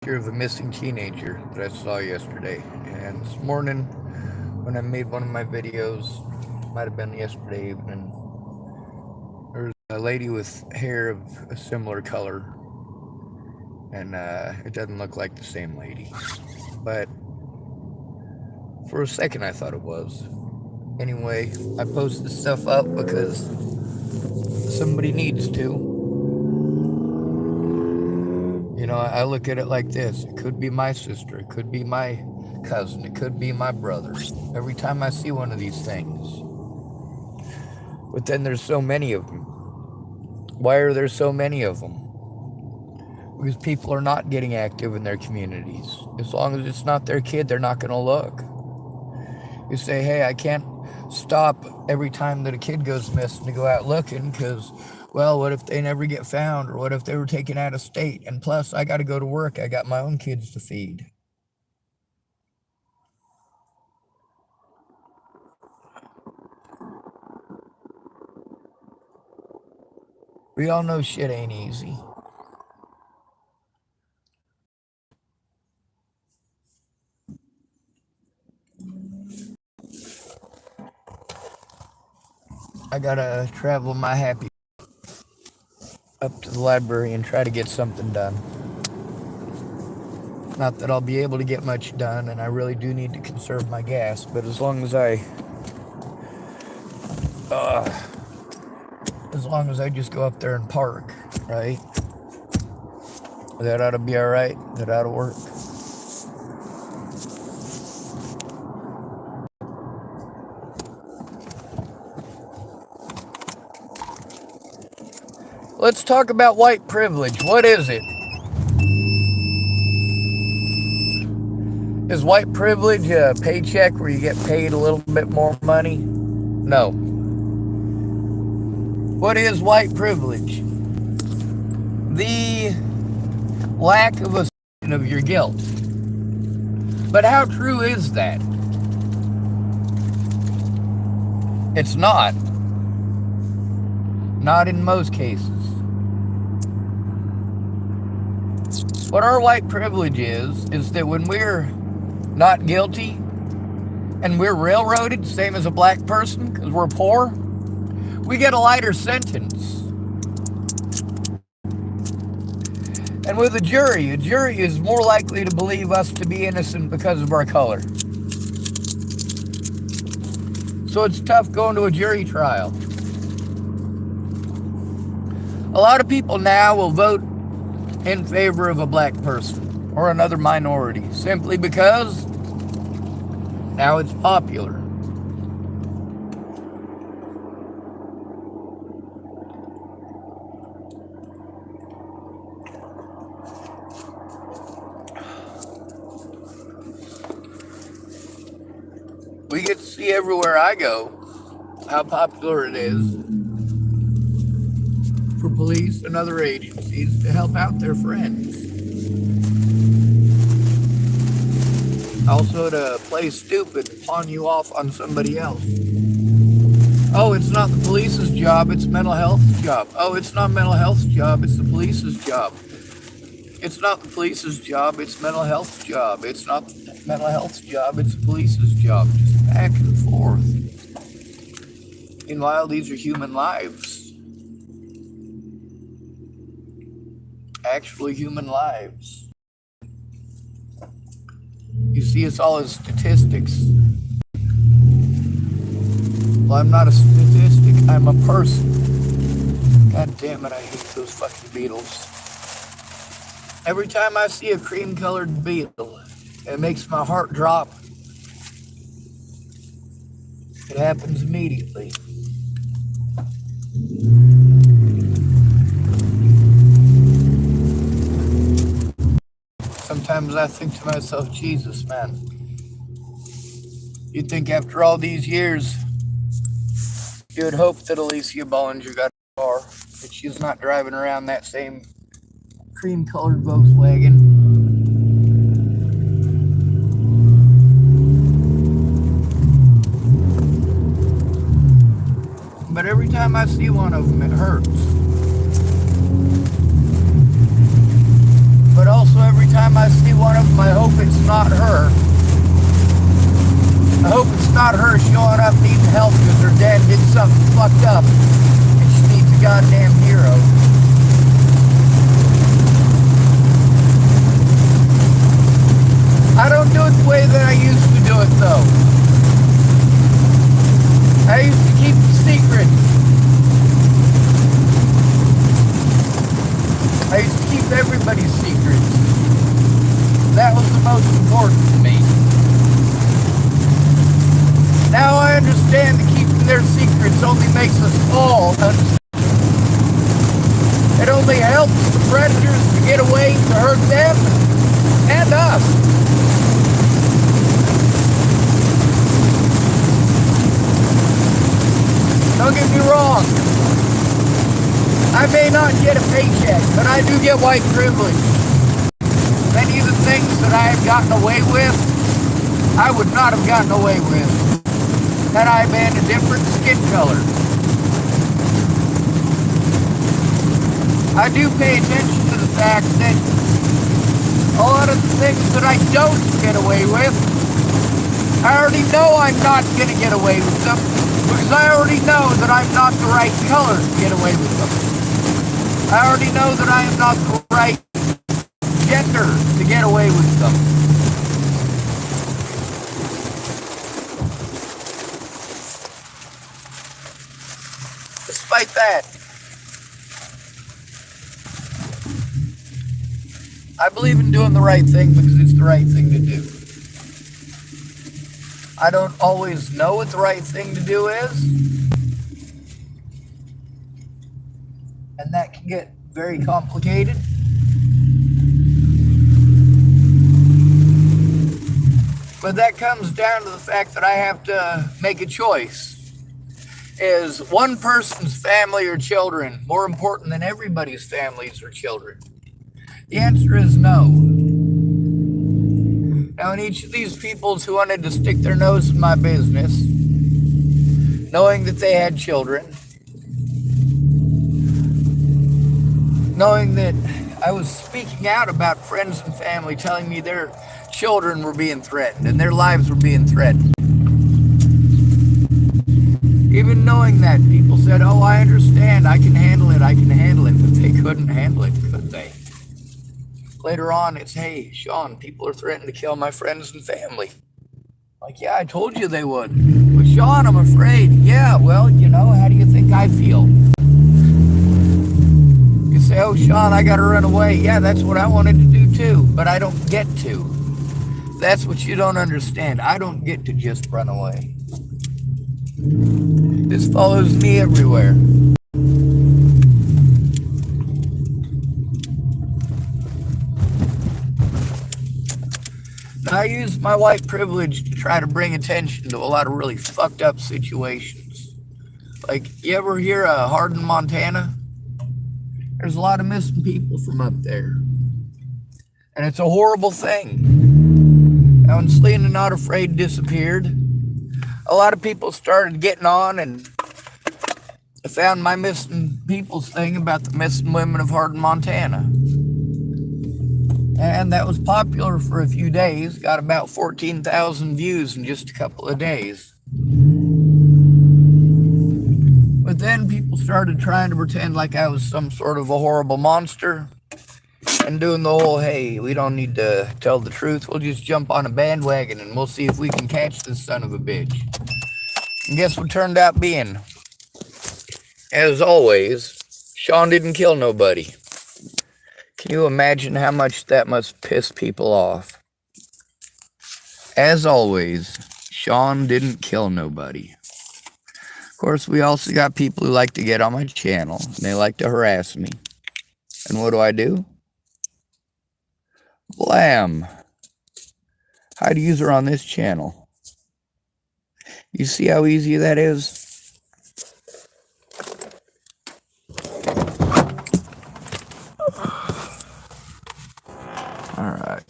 Picture of a missing teenager that I saw yesterday. And this morning, when I made one of my videos, might have been yesterday evening, there was a lady with hair of a similar color, and it doesn't look like the same lady. But for a second, I thought it was. Anyway, I posted this stuff up because somebody needs to. You know, I look at it like this. It could be my sister. It could be my cousin. It could be my brother. Every time I see one of these things. But then there's so many of them. Why are there so many of them? Because people are not getting active in their communities. As long as it's not their kid, they're not going to look. You say, hey, I can't stop every time that a kid goes missing to go out looking because, well, what if they never get found, or what if they were taken out of state? And plus, I got to go to work. I got my own kids to feed. We all know shit ain't easy. I gotta travel my happy up to the library and try to get something done. Not that I'll be able to get much done, and I really do need to conserve my gas, but as long as I just go up there and park, right? That ought to be all right. That ought to work. Let's talk about white privilege. What is it? Is white privilege a paycheck where you get paid a little bit more money? No. What is white privilege? The lack of assumption of your guilt. But how true is that? It's not. Not in most cases. What our white privilege is that when we're not guilty and we're railroaded, same as a black person, because we're poor, we get a lighter sentence. And with a jury is more likely to believe us to be innocent because of our color. So it's tough going to a jury trial. A lot of people now will vote in favor of a black person or another minority simply because now it's popular. We get to see everywhere I go how popular it is for police and other agencies to help out their friends. Also to play stupid and pawn you off on somebody else. Oh, it's not the police's job, it's mental health's job. Oh, it's not mental health's job, it's the police's job. It's not the police's job, it's mental health's job. It's not mental health's job, it's the police's job. Just back and forth. Meanwhile, these are human lives. Actually human lives. You see us all as statistics. Well, I'm not a statistic, I'm a person. God damn it, I hate those fucking beetles. Every time I see a cream-colored beetle, it makes my heart drop. It happens immediately. Sometimes I think to myself, Jesus, man. You'd think after all these years, you would hope that Alicia Bollinger got a car, that she's not driving around that same cream-colored Volkswagen. But every time I see one of them, it hurts. But also every time time I see one of them, I hope it's not her. I hope it's not her showing up needing help because her dad did something fucked up and she needs a goddamn hero. I don't do it the way that I used to do it though. I used to keep the secrets. I used to keep everybody's secrets. That was the most important to me. Now I understand that keeping their secrets only makes us all understand. It only helps the predators to get away to hurt them and us. Don't get me wrong. I may not get a paycheck, but I do get white privilege. Many of the things that I have gotten away with, I would not have gotten away with had I been a different skin color. I do pay attention to the fact that a lot of the things that I don't get away with, I already know I'm not going to get away with them because I already know that I'm not the right color to get away with them. I already know that I am not the right gender to get away with them. Despite that, I believe in doing the right thing because it's the right thing to do. I don't always know what the right thing to do is. And that can get very complicated. But that comes down to the fact that I have to make a choice. Is one person's family or children more important than everybody's families or children? The answer is no. Now, in each of these people who wanted to stick their nose in my business, knowing that they had children, knowing that I was speaking out about friends and family telling me their children were being threatened and their lives were being threatened. Even knowing that, people said, oh, I understand, I can handle it, but they couldn't handle it, could they? Later on, it's, hey, Sean, people are threatening to kill my friends and family. Like, yeah, I told you they would. But Sean, I'm afraid. Yeah, well, you know, how do you think I feel? You say, oh, Sean, I got to run away. Yeah, that's what I wanted to do too, but I don't get to. That's what you don't understand. I don't get to just run away. This follows me everywhere. I use my white privilege to try to bring attention to a lot of really fucked up situations. Like, you ever hear of Hardin, Montana? There's a lot of missing people from up there. And it's a horrible thing. Now, when Selena Not Afraid disappeared, a lot of people started getting on and found my missing peoples thing about the missing women of Hardin, Montana. And that was popular for a few days, got about 14,000 views in just a couple of days. But then people started trying to pretend like I was some sort of a horrible monster and doing the whole, hey, we don't need to tell the truth, we'll just jump on a bandwagon and we'll see if we can catch this son of a bitch. And guess what turned out being? As always, Sean didn't kill nobody. Can you imagine how much that must piss people off? As always, Sean didn't kill nobody. Of course, we also got people who like to get on my channel, and they like to harass me. And what do? Blam. Hide user on this channel. You see how easy that is? Alright.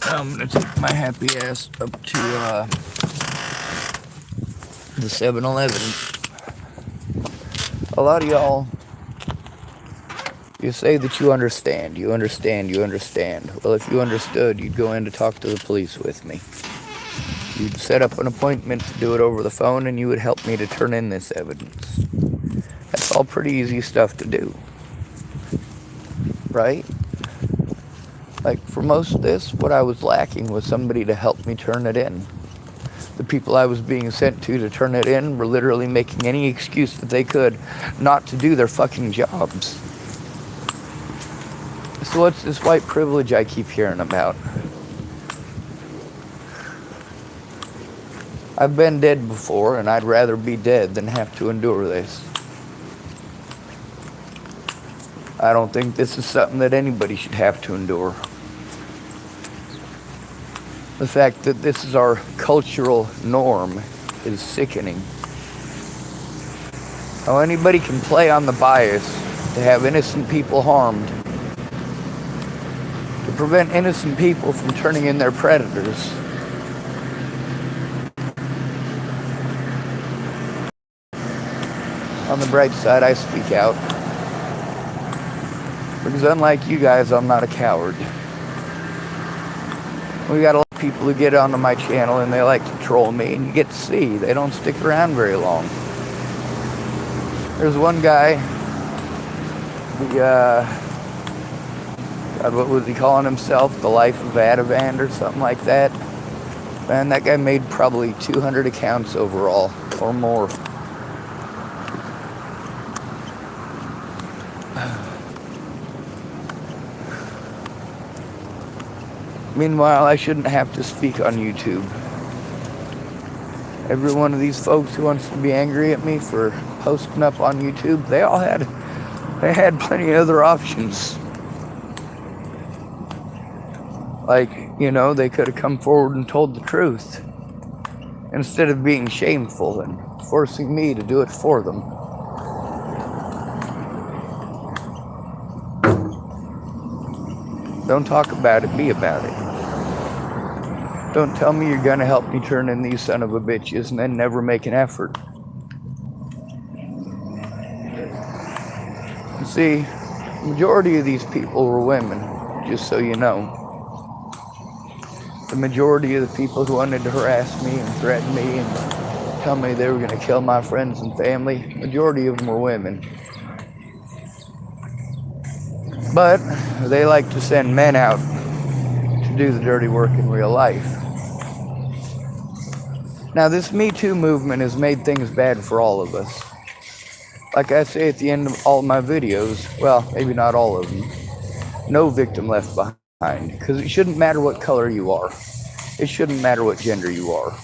I'm going to take my happy ass up to the 7-Eleven. A lot of y'all You say that you understand, you understand, you understand. Well, if you understood, you'd go in to talk to the police with me. You'd set up an appointment to do it over the phone, and you would help me to turn in this evidence. That's all pretty easy stuff to do, right? Like, for most of this, what I was lacking was somebody to help me turn it in. The people I was being sent to turn it in were literally making any excuse that they could not to do their fucking jobs. So what's this white privilege I keep hearing about? I've been dead before, and I'd rather be dead than have to endure this. I don't think this is something that anybody should have to endure. The fact that this is our cultural norm is sickening. How anybody can play on the bias to have innocent people harmed, to prevent innocent people from turning in their predators. On the bright side, I speak out. Because unlike you guys, I'm not a coward. We got a lot of people who get onto my channel and they like to troll me, and you get to see, they don't stick around very long. There's one guy, God, what was he calling himself? The Life of Ativan or something like that. Man, that guy made probably 200 accounts overall, or more. Meanwhile, I shouldn't have to speak on YouTube. Every one of these folks who wants to be angry at me for posting up on YouTube, they had plenty of other options. Like, you know, they could have come forward and told the truth instead of being shameful and forcing me to do it for them. Don't talk about it, be about it. Don't tell me you're gonna help me turn in these son of a bitches and then never make an effort. You see, the majority of these people were women, just so you know. The majority of the people who wanted to harass me and threaten me and tell me they were gonna kill my friends and family, majority of them were women. But they like to send men out to do the dirty work in real life. Now, this Me Too movement has made things bad for all of us. Like I say at the end of all my videos, well, maybe not all of them, no victim left behind. Because it shouldn't matter what color you are. It shouldn't matter what gender you are.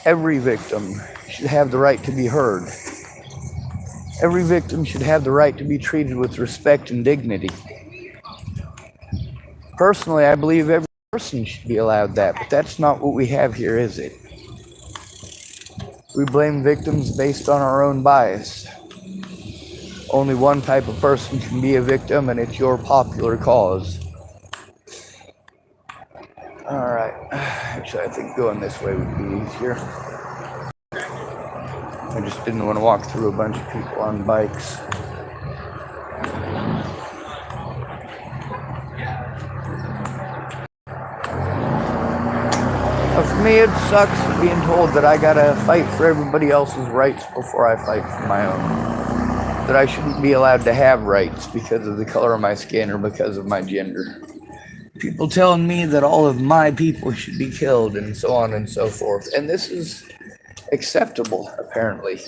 Every victim should have the right to be heard. Every victim should have the right to be treated with respect and dignity. Personally, I believe every person should be allowed that, but that's not what we have here, is it? We blame victims based on our own bias. Only one type of person can be a victim, and it's your popular cause. Alright, actually I think going this way would be easier. I just didn't want to walk through a bunch of people on bikes. For me, it sucks being told that I gotta fight for everybody else's rights before I fight for my own. That I shouldn't be allowed to have rights because of the color of my skin or because of my gender. People telling me that all of my people should be killed and so on and so forth. And this is acceptable, apparently,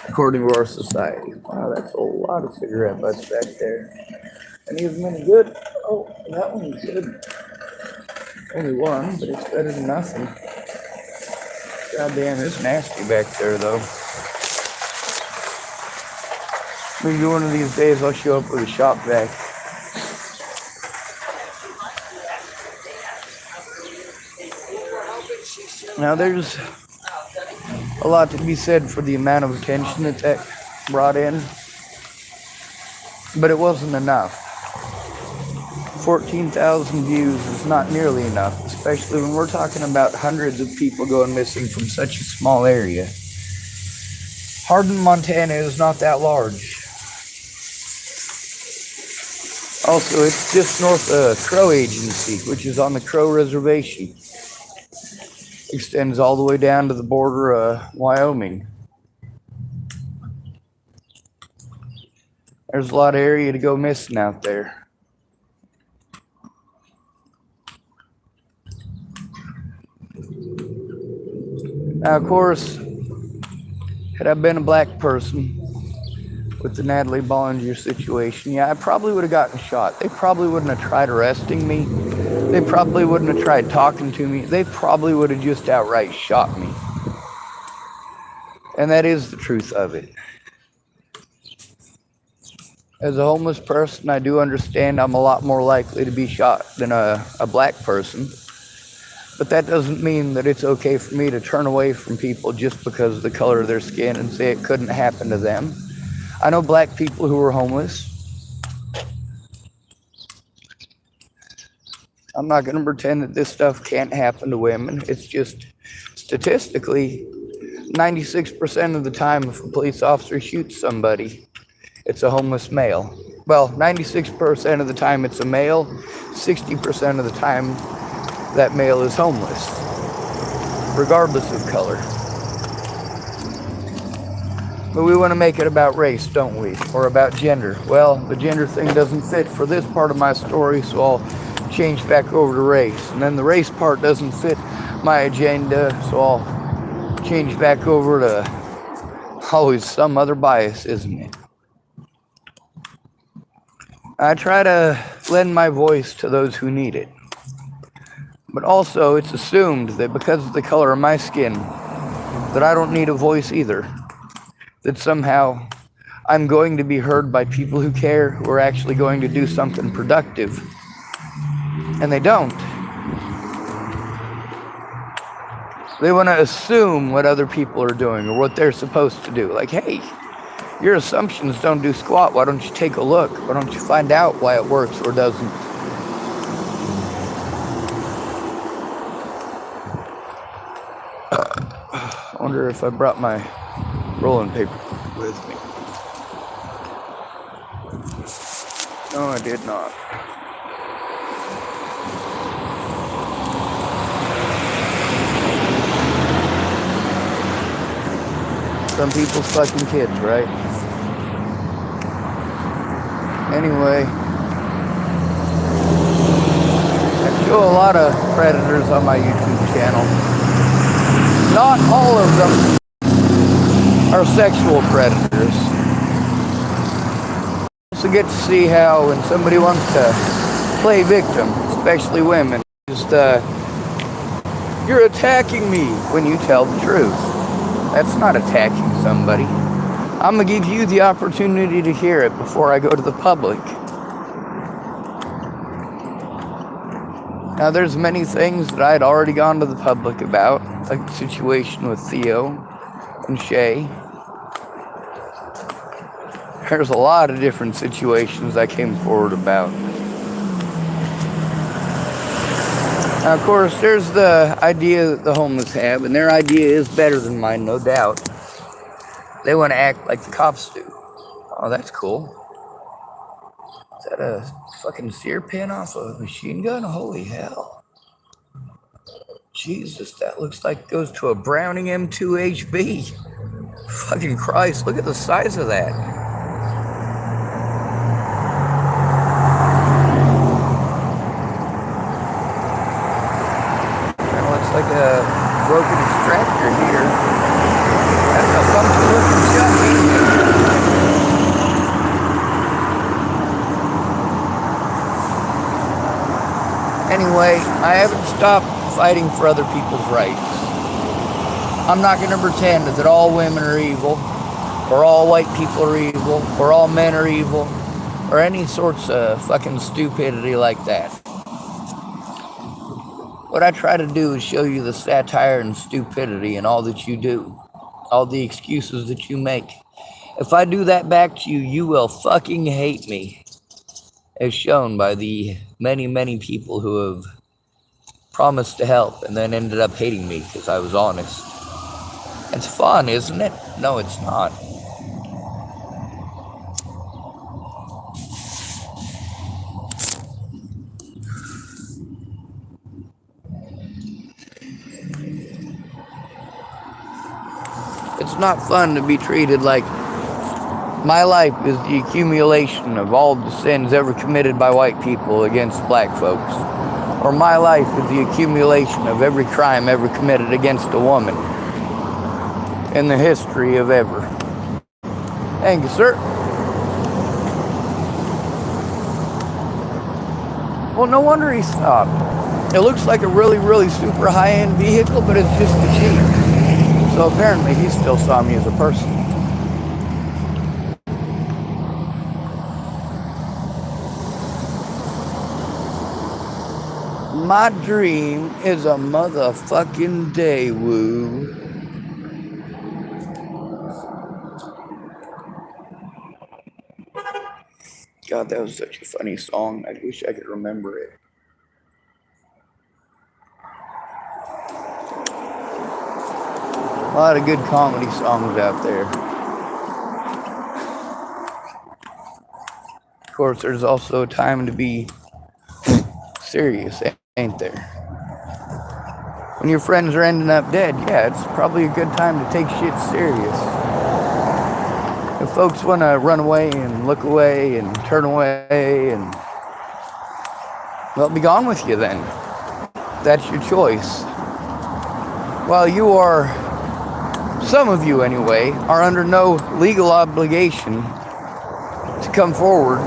according to our society. Wow, that's a lot of cigarette butts back there. Any of them any good? Oh, that one's good. Only one, but it's better than nothing. God damn, it's nasty back there, though. Maybe one of these days I'll show up with a shop vac. Now, there's a lot to be said for the amount of attention that brought in, but it wasn't enough. 14,000 views is not nearly enough, especially when we're talking about hundreds of people going missing from such a small area. Hardin, Montana is not that large. Also, it's just north of Crow Agency, which is on the Crow Reservation. Extends all the way down to the border of Wyoming. There's a lot of area to go missing out there. Now, of course, had I been a black person with the Natalie Bollinger situation, yeah, I probably would have gotten shot. They probably wouldn't have tried arresting me. They probably wouldn't have tried talking to me. They probably would have just outright shot me. And that is the truth of it. As a homeless person, I do understand I'm a lot more likely to be shot than a black person. But that doesn't mean that it's okay for me to turn away from people just because of the color of their skin and say it couldn't happen to them. I know black people who were homeless. I'm not going to pretend that this stuff can't happen to women. It's just statistically, 96% of the time if a police officer shoots somebody, it's a homeless male. Well, 96% of the time it's a male, 60% of the time that male is homeless, regardless of color. But we want to make it about race, don't we? Or about gender. Well, the gender thing doesn't fit for this part of my story, so I'll change back over to race. And then the race part doesn't fit my agenda, so I'll change back over to always some other bias, isn't it? I try to lend my voice to those who need it. But also, it's assumed that because of the color of my skin, that I don't need a voice either. That somehow I'm going to be heard by people who care, who are actually going to do something productive. And they don't. They want to assume what other people are doing or what they're supposed to do. Like, hey, your assumptions don't do squat. Why don't you take a look? Why don't you find out why it works or doesn't? I wonder if I brought my rolling paper with me. No, I did not. Some people's fucking kids, right? Anyway, I show a lot of predators on my YouTube channel. Not all of them are sexual predators. Also get to see how when somebody wants to play victim, especially women, just you're attacking me when you tell the truth. That's not attacking somebody. I'm gonna give you the opportunity to hear it before I go to the public. Now, there's many things that I'd already gone to the public about, like the situation with Theo and Shay. There's a lot of different situations I came forward about. Now, of course, there's the idea that the homeless have, and their idea is better than mine, no doubt. They want to act like the cops do. Oh, that's cool. Is that a fucking sear pin off a machine gun? Holy hell. Jesus, that looks like it goes to a Browning M2 HB. Fucking Christ, look at the size of that. Kind of looks like a broken extractor here. That's a funky looking shotgun. Anyway, I haven't stopped fighting for other people's rights. I'm not going to pretend that all women are evil, or all white people are evil, or all men are evil, or any sorts of fucking stupidity like that. What I try to do is show you the satire and stupidity in all that you do, all the excuses that you make. If I do that back to you, you will fucking hate me. As shown by the many, many people who have promised to help and then ended up hating me because I was honest. It's fun, isn't it? No, it's not. it's not fun to be treated like my life is the accumulation of all the sins ever committed by white people against black folks. Or my life is the accumulation of every crime ever committed against a woman in the history of ever. Thank you, sir. Well, no wonder he stopped. It looks like a really, really super high-end vehicle, but it's just a Jeep. So apparently he still saw me as a person. My dream is a motherfucking Daewoo. God, that was such a funny song. I wish I could remember it. A lot of good comedy songs out there. Of course, there's also a time to be serious, ain't there? When your friends are ending up dead, yeah, it's probably a good time to take shit serious. If folks want to run away and look away and turn away and, well, be gone with you then. That's your choice. While you are, some of you anyway, are under no legal obligation to come forward,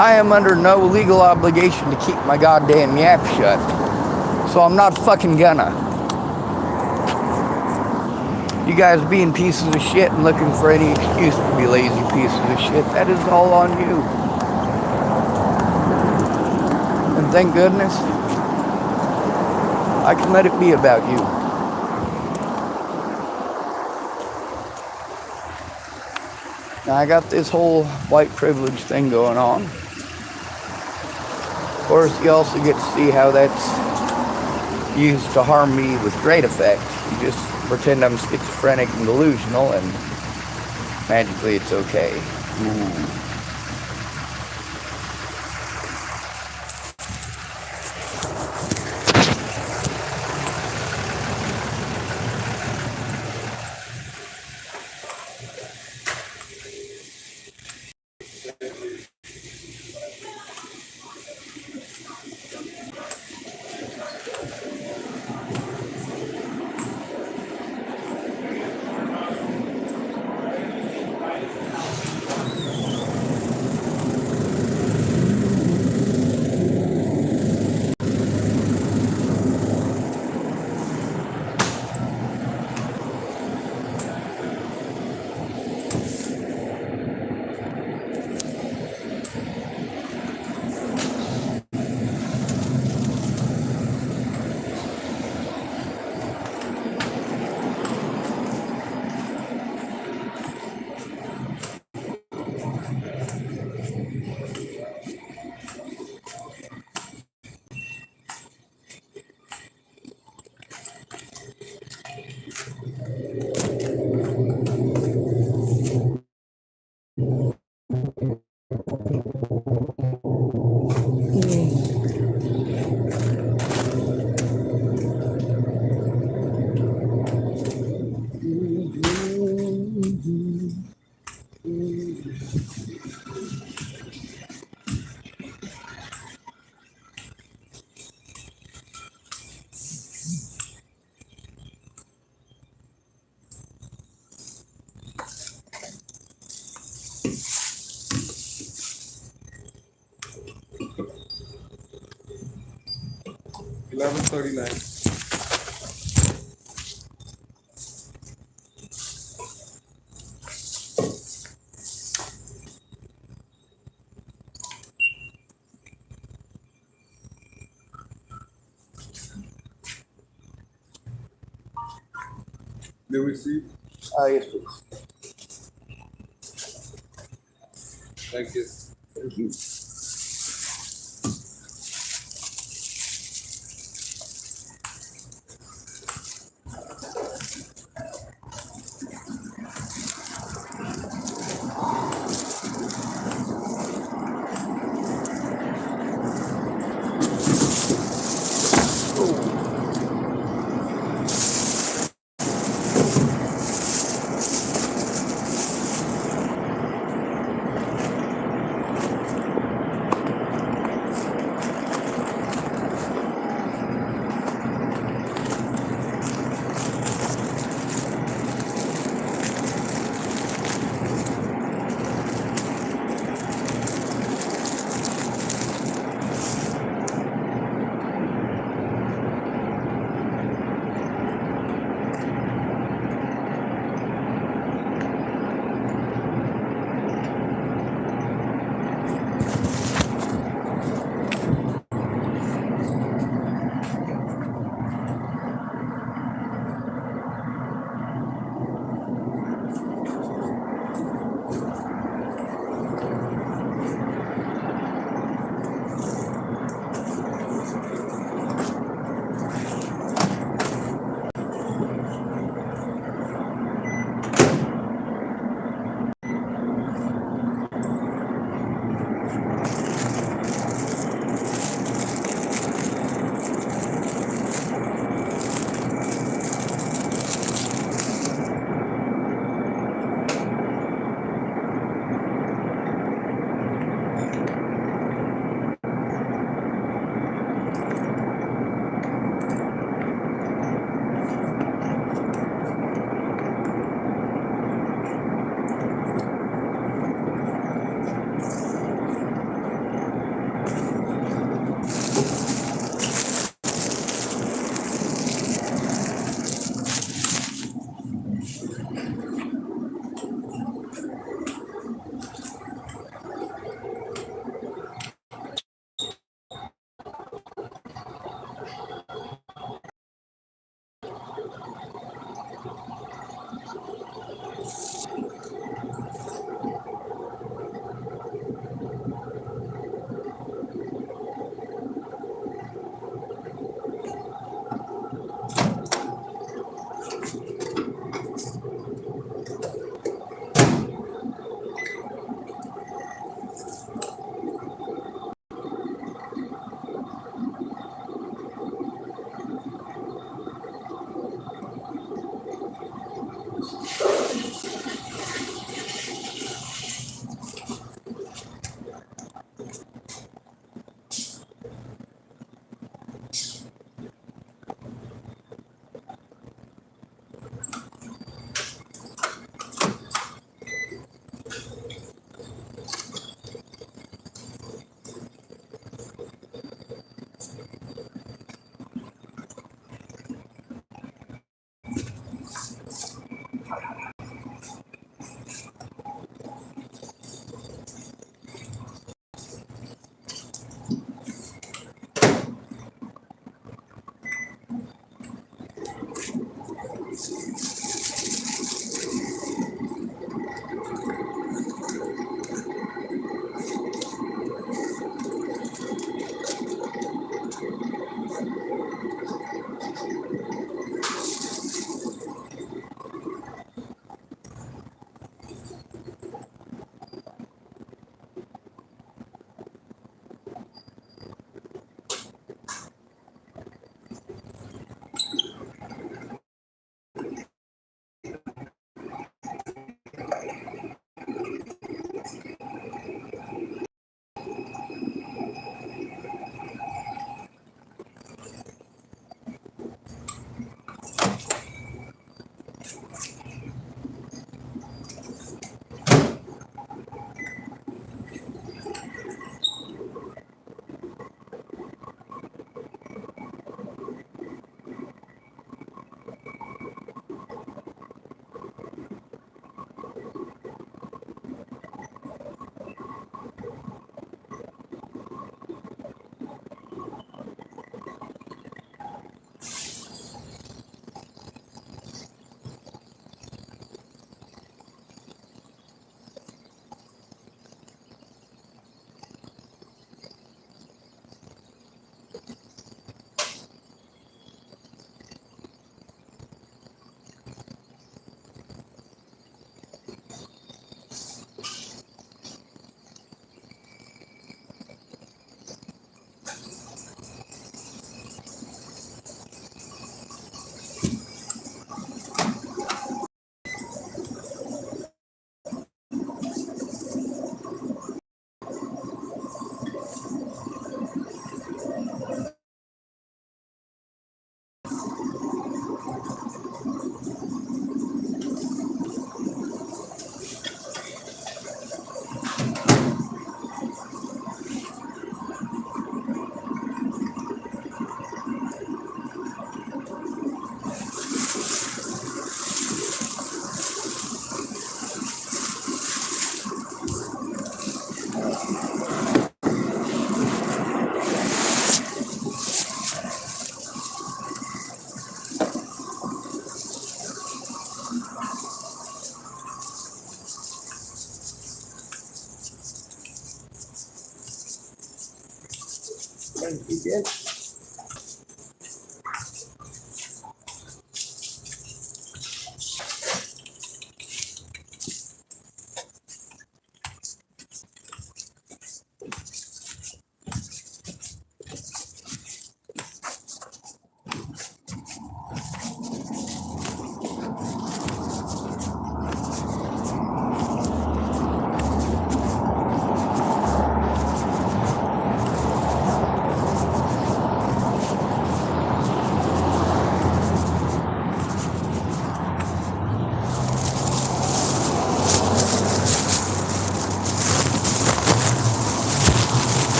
I am under no legal obligation to keep my goddamn yap shut. So I'm not fucking gonna. You guys being pieces of shit and looking for any excuse to be lazy pieces of shit, that is all on you. And thank goodness, I can let it be about you. Now I got this whole white privilege thing going on. Of course, you also get to see how that's used to harm me with great effect. You just pretend I'm schizophrenic and delusional, and magically it's okay. Ooh. $11.39. The receipt. Yes, please. Thank you. Thank you.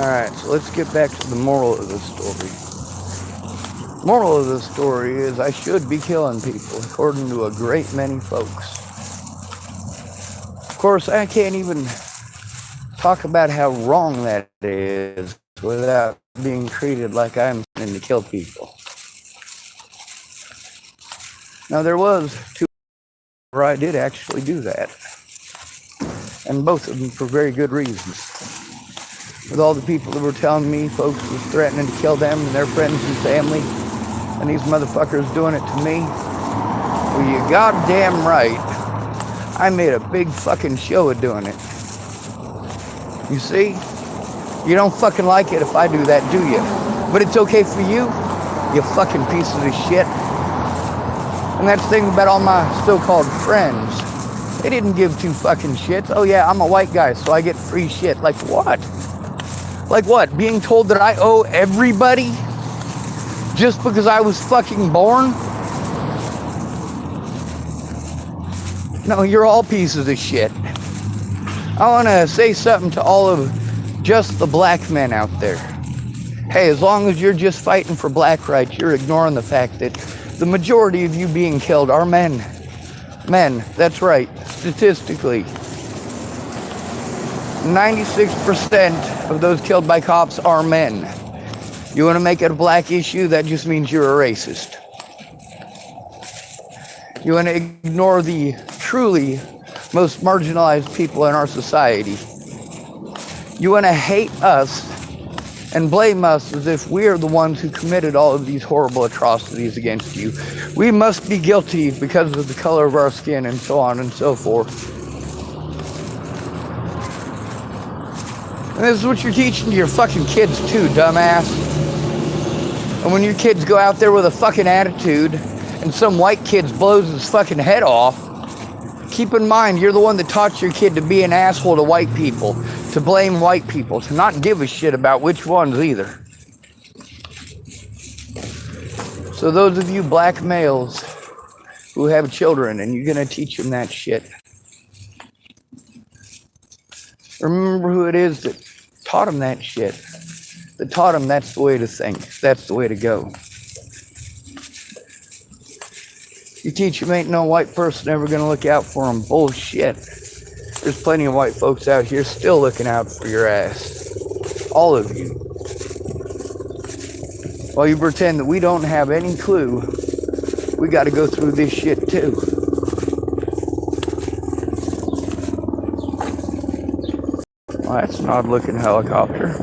Alright, so let's get back to the moral of the story. Moral of the story is I should be killing people, according to a great many folks. Of course, I can't even talk about how wrong that is without being treated like I'm in to kill people. Now, there was two where I did actually do that. And both of them for very good reasons. With all the people that were telling me folks was threatening to kill them and their friends and family, and these motherfuckers doing it to me, well, you goddamn right, I made a big fucking show of doing it. You see? You don't fucking like it if I do that, do you? But it's okay for you, you fucking pieces of shit. And that's the thing about all my so-called friends. They didn't give two fucking shits. Oh yeah, I'm a white guy, so I get free shit. Like what? Like what? Being told that I owe everybody just because I was fucking born? No, you're all pieces of shit. I want to say something to all of just the black men out there. Hey, as long as you're just fighting for black rights, you're ignoring the fact that the majority of you being killed are men. Men, that's right, statistically. 96% of those killed by cops are men. You want to make it a black issue? That just means you're a racist. You want to ignore the truly most marginalized people in our society. You want to hate us and blame us as if we are the ones who committed all of these horrible atrocities against you. We must be guilty because of the color of our skin and so on and so forth. And this is what you're teaching to your fucking kids too, dumbass. And when your kids go out there with a fucking attitude and some white kid blows his fucking head off, keep in mind you're the one that taught your kid to be an asshole to white people, to blame white people, to not give a shit about which ones either. So those of you black males who have children and you're gonna teach them that shit, remember who it is that taught them that shit. That taught them that's the way to think. That's the way to go. You teach them ain't no white person ever gonna look out for them. Bullshit. There's plenty of white folks out here still looking out for your ass. All of you. While you pretend that we don't have any clue, we gotta go through this shit too. Well, that's an odd looking helicopter.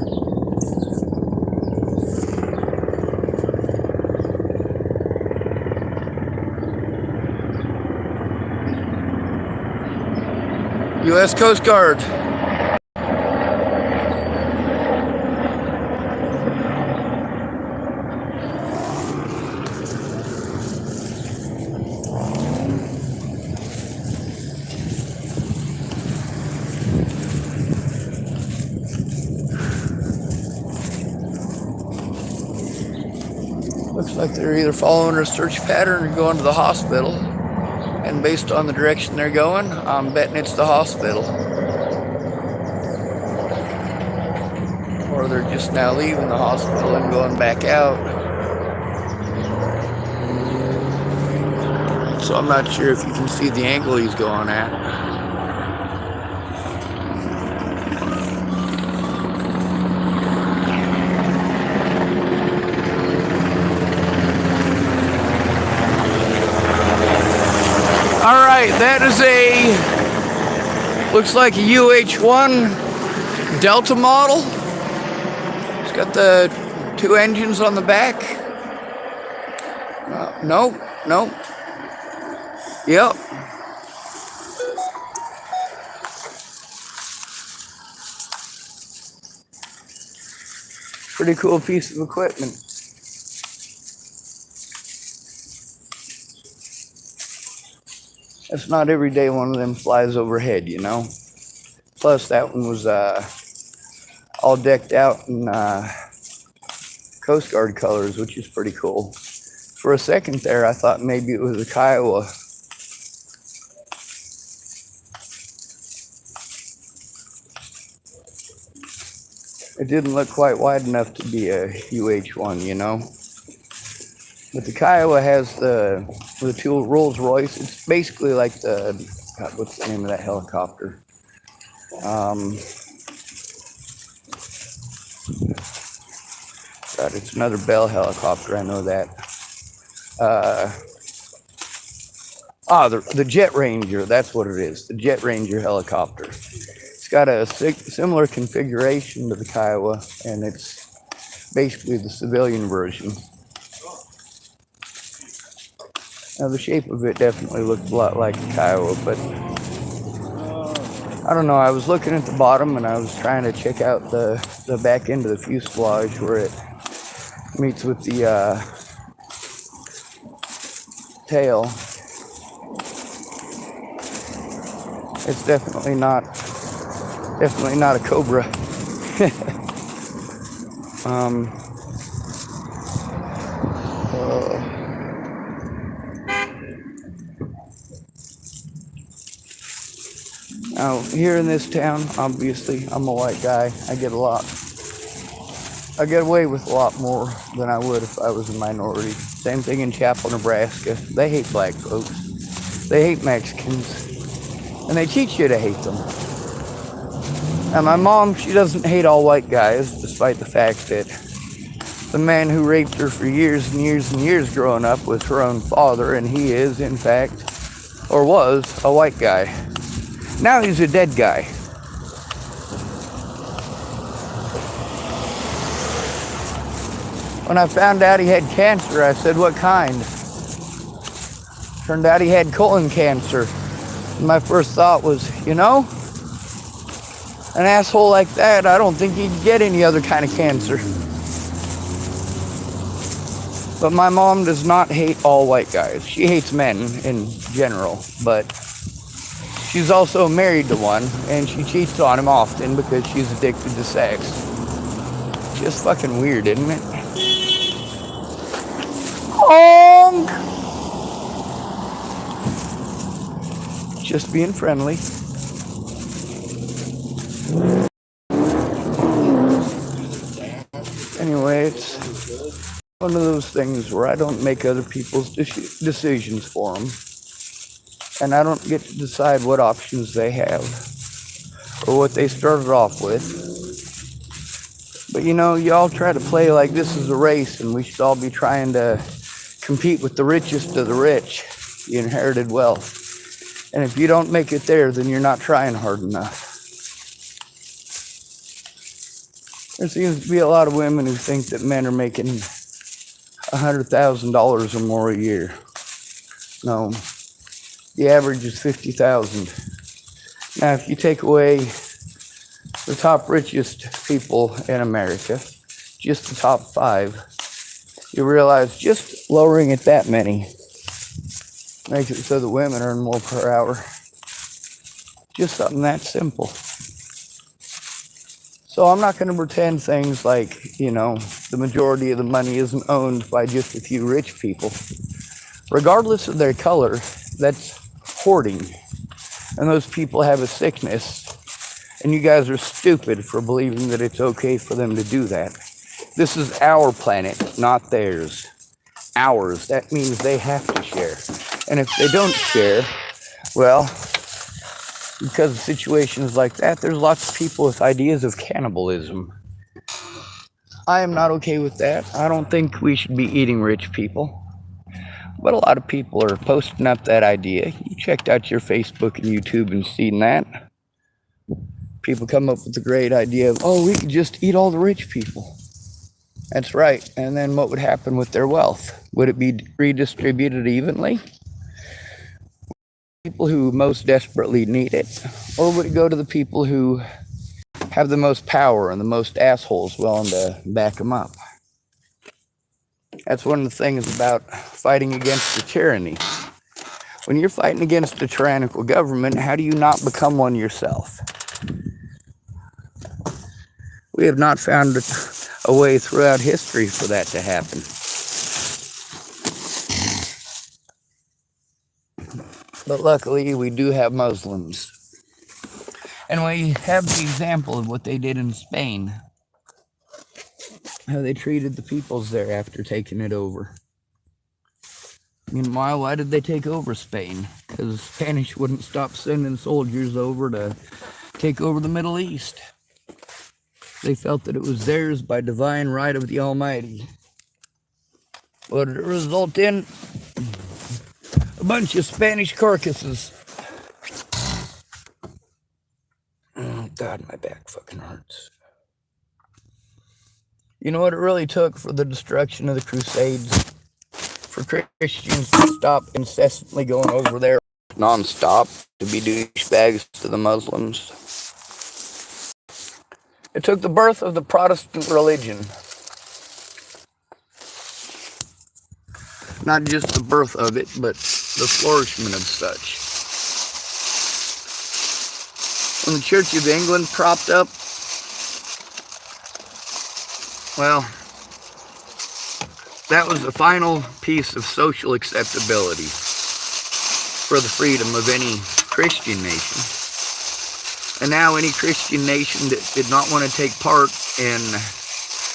U.S. Coast Guard. Looks like they're either following a search pattern or going to the hospital. And based on the direction they're going, I'm betting it's the hospital. Or they're just now leaving the hospital and going back out. So I'm not sure if you can see the angle he's going at. All right, that is a Looks like a UH-1 Delta model. It's got the 2 engines on the back. Nope. Yep. Pretty cool piece of equipment. It's not every day one of them flies overhead, you know. Plus that one was all decked out in Coast Guard colors, which is pretty cool. For a second there, I thought maybe it was a Kiowa. It didn't look quite wide enough to be a UH-1, you know. But the Kiowa has the two Rolls-Royce. It's basically like the, God, what's the name of that helicopter? God, it's another Bell helicopter, I know that. The Jet Ranger, that's what it is, the Jet Ranger helicopter. It's got a similar configuration to the Kiowa, and it's basically the civilian version. Now, the shape of it definitely looked a lot like the Kiowa, but I don't know, I was looking at the bottom and I was trying to check out the back end of the fuselage where it meets with the tail. It's definitely not a Cobra. Now, here in this town, obviously, I'm a white guy. I get away with a lot more than I would if I was a minority. Same thing in Chapel, Nebraska. They hate black folks. They hate Mexicans. And they teach you to hate them. And my mom, she doesn't hate all white guys, despite the fact that the man who raped her for years and years and years growing up was her own father, and he is, in fact, or was, a white guy. Now he's a dead guy. When I found out he had cancer, I said, "What kind?" Turned out he had colon cancer. And my first thought was, you know, an asshole like that, I don't think he'd get any other kind of cancer. But my mom does not hate all white guys. She hates men in general, but she's also married to one, and she cheats on him often because she's addicted to sex. Just fucking weird, isn't it? Honk! Just being friendly. Anyway, it's one of those things where I don't make other people's decisions for them. And I don't get to decide what options they have or what they started off with. But you know, y'all try to play like this is a race and we should all be trying to compete with the richest of the rich, the inherited wealth. And if you don't make it there, then you're not trying hard enough. There seems to be a lot of women who think that men are making $100,000 or more a year. No. The average is $50,000. Now, if you take away the top richest people in America, just the top 5, you realize just lowering it that many makes it so the women earn more per hour. Just something that simple. So I'm not going to pretend things like, you know, the majority of the money isn't owned by just a few rich people. Regardless of their color, that's hoarding. And those people have a sickness. And you guys are stupid for believing that it's okay for them to do that. This is our planet, not theirs. Ours. That means they have to share. And if they don't share, well, because of situations like that, there's lots of people with ideas of cannibalism. I am not okay with that. I don't think we should be eating rich people. But a lot of people are posting up that idea. You checked out your Facebook and YouTube and seen that. people come up with the great idea of, oh, we could just eat all the rich people. That's right. And then what would happen with their wealth? Would it be redistributed evenly? People who most desperately need it? Or would it go to the people who have the most power and the most assholes willing to back them up? That's one of the things about fighting against the tyranny. When you're fighting against a tyrannical government, how do you not become one yourself? We have not found a way throughout history for that to happen. But luckily, we do have Muslims. And we have the example of what they did in Spain. How they treated the peoples there after taking it over. Meanwhile, why did they take over Spain? Because the Spanish wouldn't stop sending soldiers over to take over the Middle East. They felt that it was theirs by divine right of the Almighty. What did it result in? A bunch of Spanish carcasses. Oh God, my back fucking hurts. You know what it really took for the destruction of the Crusades? For Christians to stop incessantly going over there non-stop to be douchebags to the Muslims. It took the birth of the Protestant religion. Not just the birth of it, but the flourishment of such. When the Church of England propped up, well, that was the final piece of social acceptability for the freedom of any Christian nation. And now any Christian nation that did not want to take part in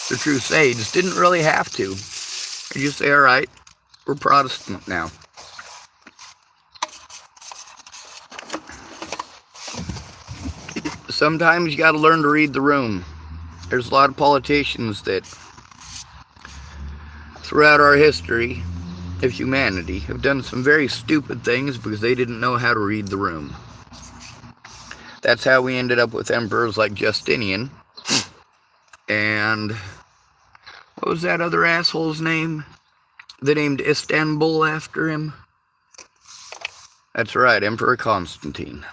the Crusades didn't really have to. They just say, all right, we're Protestant now. Sometimes you got to learn to read the room. There's a lot of politicians that throughout our history of humanity have done some very stupid things because they didn't know how to read the room. That's how we ended up with emperors like Justinian. And what was that other asshole's name? They named Istanbul after him. That's right, Emperor Constantine.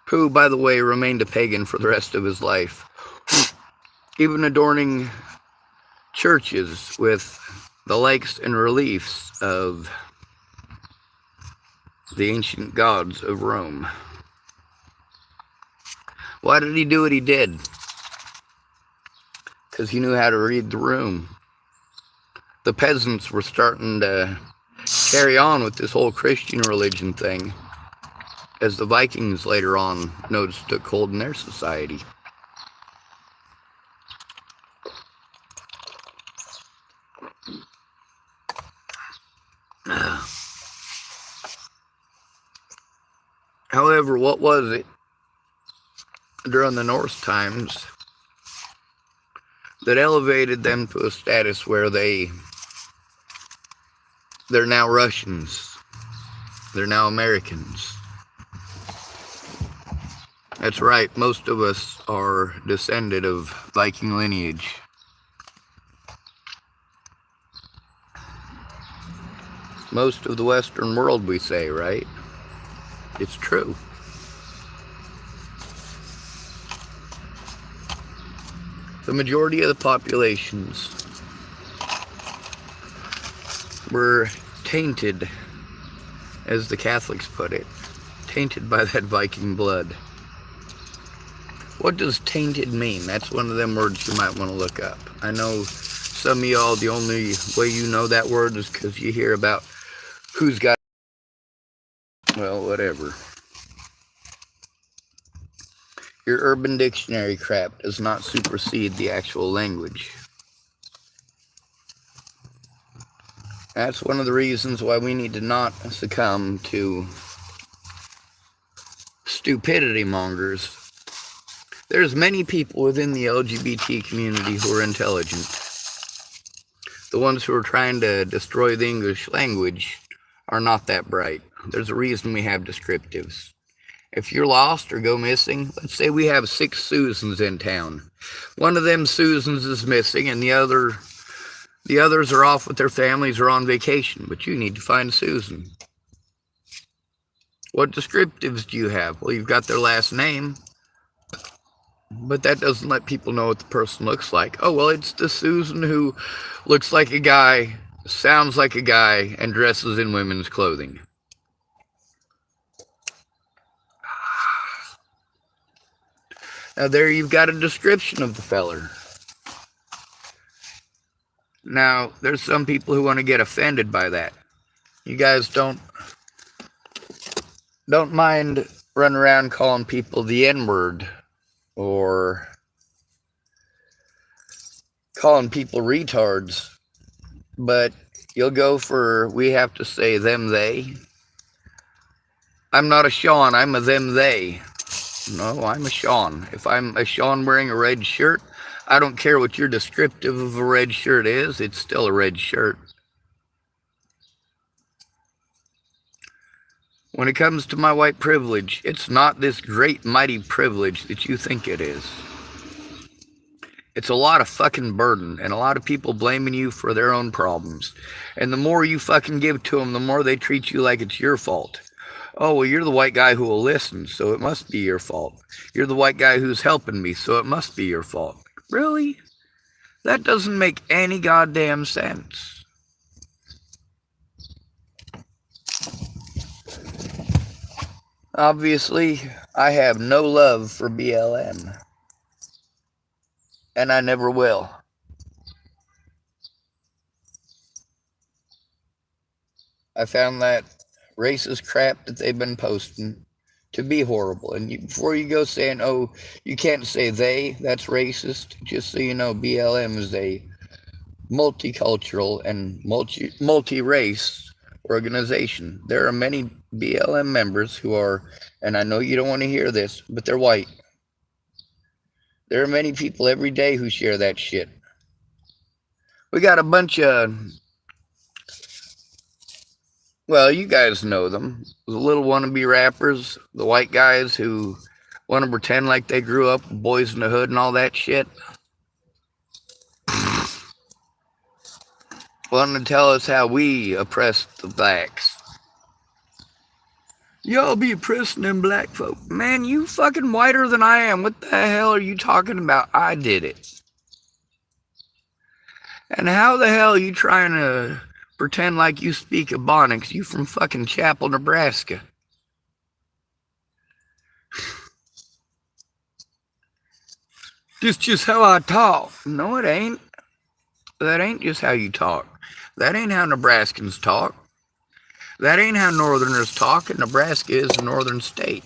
Who, by the way, remained a pagan for the rest of his life. Even adorning churches with the likes and reliefs of the ancient gods of Rome. Why did he do what he did? Because he knew how to read the room. The peasants were starting to carry on with this whole Christian religion thing, as the Vikings later on noticed took hold in their society. However, what was it during the Norse times that elevated them to a status where they're now Russians, they're now Americans? That's right, most of us are descended of Viking lineage. Most of the Western world, we say, right? It's true. The majority of the populations were tainted, as the Catholics put it, tainted by that Viking blood. What does tainted mean? That's one of them words you might want to look up. I know some of y'all, the only way you know that word is because you hear about who's got, well, whatever. Your Urban Dictionary crap does not supersede the actual language. That's one of the reasons why we need to not succumb to stupidity mongers. There's many people within the LGBT community who are intelligent. The ones who are trying to destroy the English language are not that bright. There's a reason we have descriptives. If you're lost or go missing, let's say we have 6 Susans in town. One of them Susans is missing and the others are off with their families or on vacation, but you need to find Susan. What descriptives do you have? Well, you've got their last name, but that doesn't let people know what the person looks like. Oh, well, it's the Susan who looks like a guy, sounds like a guy, and dresses in women's clothing. Now there you've got a description of the feller. Now, there's some people who want to get offended by that. You guys don't mind running around calling people the N-word or calling people retards, but you'll go for, we have to say them, they. I'm not a Sean, I'm a them, they. No, I'm a Sean. If I'm a Sean wearing a red shirt, I don't care what your descriptive of a red shirt is, it's still a red shirt. When it comes to my white privilege, it's not this great mighty privilege that you think it is. It's a lot of fucking burden and a lot of people blaming you for their own problems. And the more you fucking give to them, the more they treat you like it's your fault. Oh, well, you're the white guy who will listen, so it must be your fault. You're the white guy who's helping me, so it must be your fault. Really? That doesn't make any goddamn sense. Obviously, I have no love for BLM. And I never will. I found that racist crap that they've been posting to be horrible. And before you go saying, oh, you can't say they, that's racist, just so you know, BLM is a multicultural and multi-race organization. There are many BLM members who are, and I know you don't want to hear this, but they're white. There are many people every day who share that shit. We got a bunch of, well, you guys know them, the little wannabe rappers, the white guys who want to pretend like they grew up with Boys in the Hood and all that shit. Wanting to tell us how we oppressed the blacks. Y'all be oppressing them black folk. Man, you fucking whiter than I am. What the hell are you talking about? I did it. And how the hell are you trying to pretend like you speak Ebonics? You from fucking Chapel, Nebraska. This just how I talk. No, it ain't. That ain't just how you talk. That ain't how Nebraskans talk. That ain't how Northerners talk, and Nebraska is a northern state.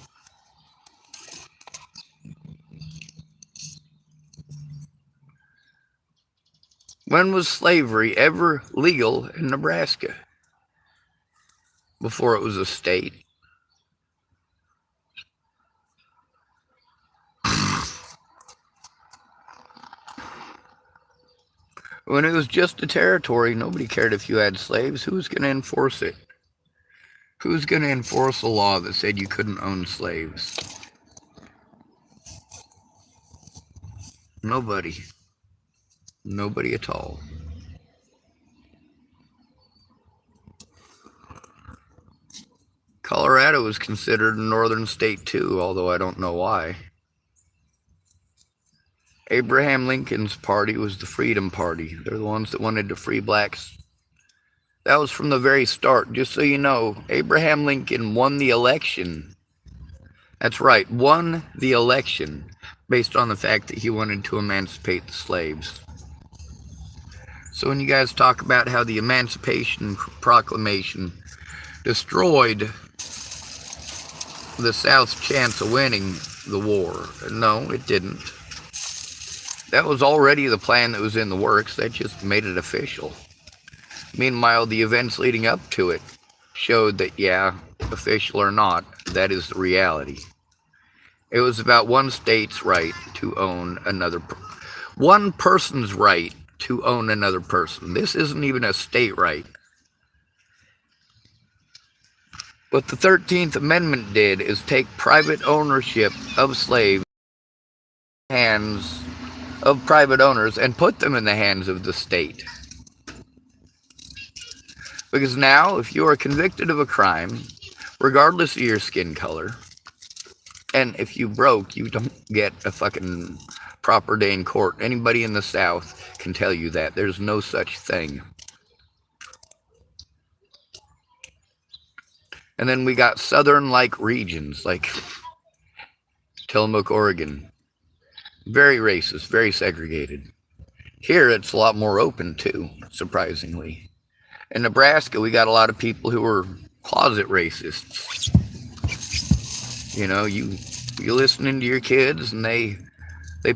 When was slavery ever legal in Nebraska? Before it was a state. When it was just a territory, nobody cared if you had slaves. Who was going to enforce it? Who's going to enforce a law that said you couldn't own slaves? Nobody. Nobody at all. Colorado was considered a northern state too, although I don't know why. Abraham Lincoln's party was the Freedom Party. They're the ones that wanted to free blacks. That was from the very start. Just so you know, Abraham Lincoln won the election. That's right, won the election based on the fact that he wanted to emancipate the slaves. So when you guys talk about how the Emancipation Proclamation destroyed the South's chance of winning the war, no, it didn't. That was already the plan that was in the works. That just made it official. Meanwhile, the events leading up to it showed that, yeah, official or not, that is the reality. It was about one state's right to own another, one person's right to own another person. This isn't even a state right. What the 13th Amendment did is take private ownership of slaves in the hands of private owners and put them in the hands of the state. Because now, if you are convicted of a crime, regardless of your skin color, and if you broke, you don't get a fucking proper day in court. Anybody in the South can tell you that. There's no such thing. And then we got southern-like regions, like Tillamook, Oregon. Very racist, very segregated. Here, it's a lot more open, too, surprisingly. In Nebraska, we got a lot of people who are closet racists. You know, you listening to your kids, and they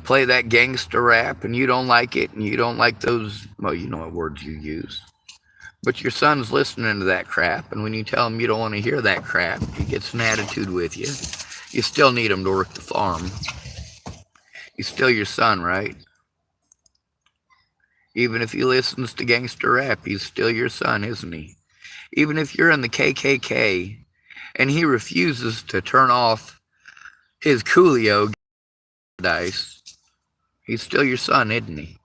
play that gangster rap, and you don't like it, and you don't like those, well, you know what words you use. But your son's listening to that crap, and when you tell him you don't want to hear that crap, he gets an attitude with you. You still need him to work the farm. He's still your son, right? Even if he listens to gangster rap, he's still your son, isn't he? Even if you're in the KKK, and he refuses to turn off his Coolio dice, he's still your son, isn't he?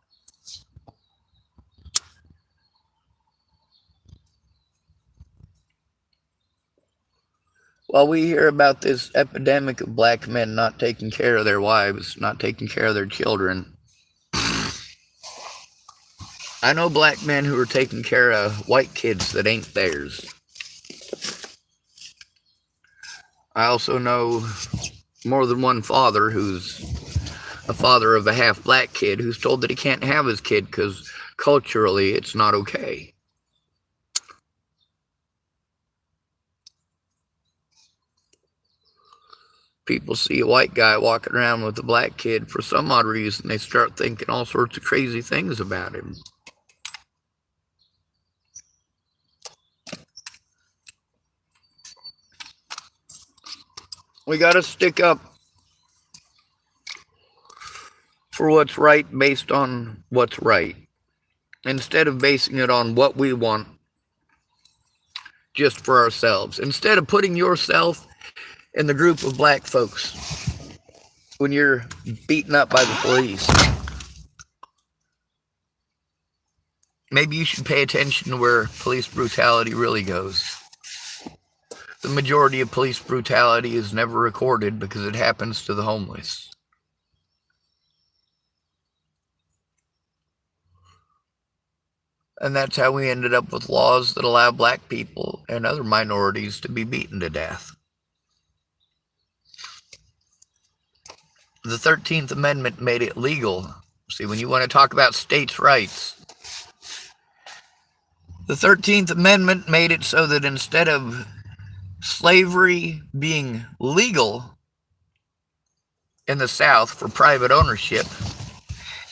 While we hear about this epidemic of black men not taking care of their wives, not taking care of their children, I know black men who are taking care of white kids that ain't theirs. I also know more than one father who's a father of a half-black kid who's told that he can't have his kid because culturally it's not okay. People see a white guy walking around with a black kid, for some odd reason, they start thinking all sorts of crazy things about him. We got to stick up for what's right based on what's right, instead of basing it on what we want just for ourselves. Instead of putting yourself in the group of black folks when you're beaten up by the police, maybe you should pay attention to where police brutality really goes. The majority of police brutality is never recorded because it happens to the homeless. And that's how we ended up with laws that allow black people and other minorities to be beaten to death. The 13th Amendment made it legal. See, when you want to talk about states' rights, the 13th Amendment made it so that instead of slavery being legal in the South for private ownership,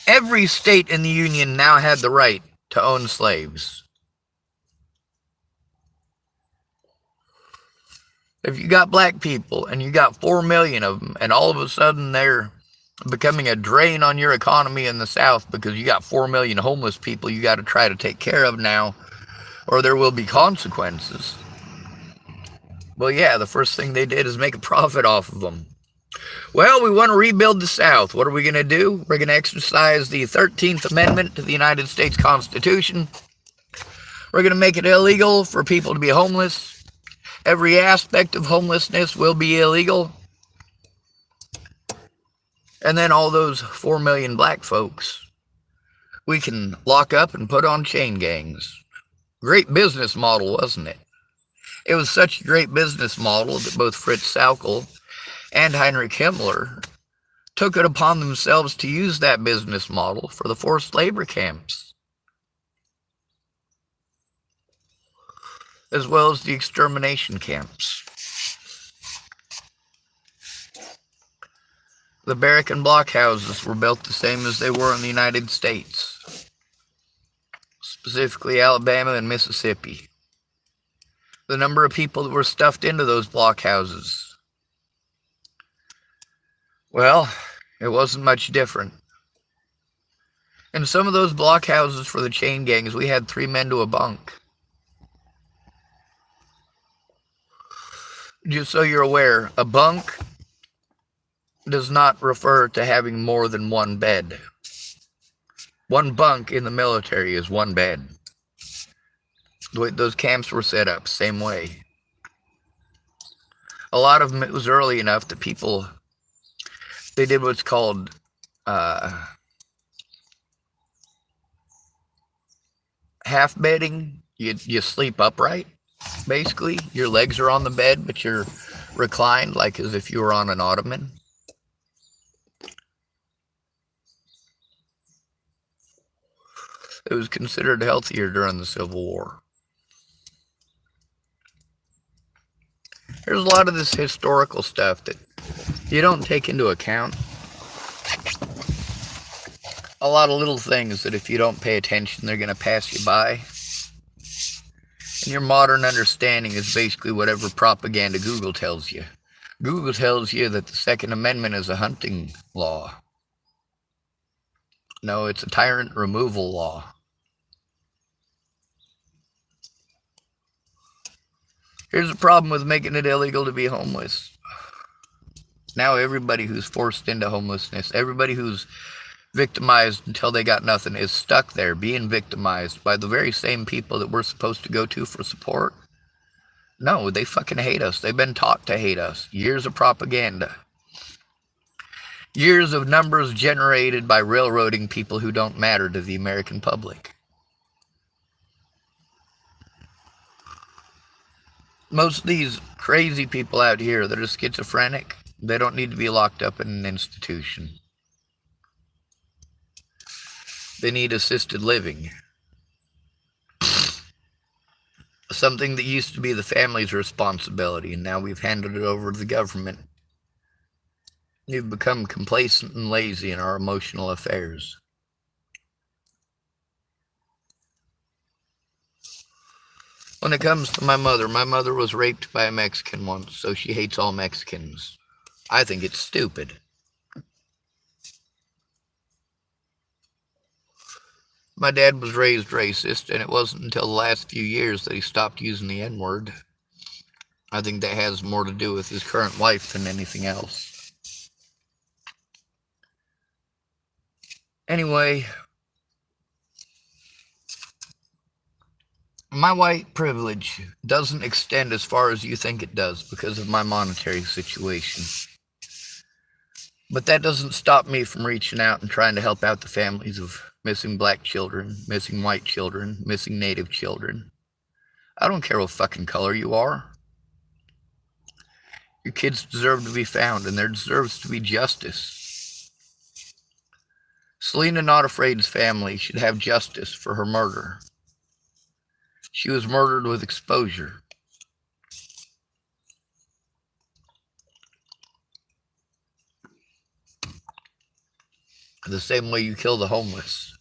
every state in the Union now had the right to own slaves. If you got black people and you got 4 million of them, and all of a sudden they're becoming a drain on your economy in the South because you got 4 million homeless people you got to try to take care of now, or there will be consequences. Well, yeah, the first thing they did is make a profit off of them. Well, we want to rebuild the South. What are we going to do? We're going to exercise the 13th Amendment to the United States Constitution. We're going to make it illegal for people to be homeless. Every aspect of homelessness will be illegal. And then all those 4 million black folks, we can lock up and put on chain gangs. Great business model, wasn't it? It was such a great business model that both Fritz Sauckel and Heinrich Himmler took it upon themselves to use that business model for the forced labor camps, as well as the extermination camps. The barrack and block houses were built the same as they were in the United States, specifically Alabama and Mississippi. The number of people that were stuffed into those block houses, well, it wasn't much different. In some of those block houses for the chain gangs, we had 3 men to a bunk. Just so you're aware, a bunk does not refer to having more than one bed. One bunk in the military is one bed. The way those camps were set up, same way. A lot of them, it was early enough that people, they did what's called half bedding. You sleep upright, basically. Your legs are on the bed, but you're reclined like as if you were on an ottoman. It was considered healthier during the Civil War. There's a lot of this historical stuff that you don't take into account. A lot of little things that if you don't pay attention, they're going to pass you by. And your modern understanding is basically whatever propaganda Google tells you. Google tells you that the Second Amendment is a hunting law. No, it's a tyrant removal law. Here's the problem with making it illegal to be homeless. Now everybody who's forced into homelessness, everybody who's victimized until they got nothing, is stuck there being victimized by the very same people that we're supposed to go to for support. No, they fucking hate us. They've been taught to hate us. Years of propaganda. Years of numbers generated by railroading people who don't matter to the American public. Most of these crazy people out here that are schizophrenic, they don't need to be locked up in an institution. They need assisted living. Something that used to be the family's responsibility, and now we've handed it over to the government. We've become complacent and lazy in our emotional affairs. When it comes to my mother was raped by a Mexican once, so she hates all Mexicans. I think it's stupid. My dad was raised racist, and it wasn't until the last few years that he stopped using the N-word. I think that has more to do with his current wife than anything else. Anyway, my white privilege doesn't extend as far as you think it does because of my monetary situation. But that doesn't stop me from reaching out and trying to help out the families of missing black children, missing white children, missing native children. I don't care what fucking color you are. Your kids deserve to be found, and there deserves to be justice. Selena Not Afraid's family should have justice for her murder. She was murdered with exposure. The same way you kill the homeless.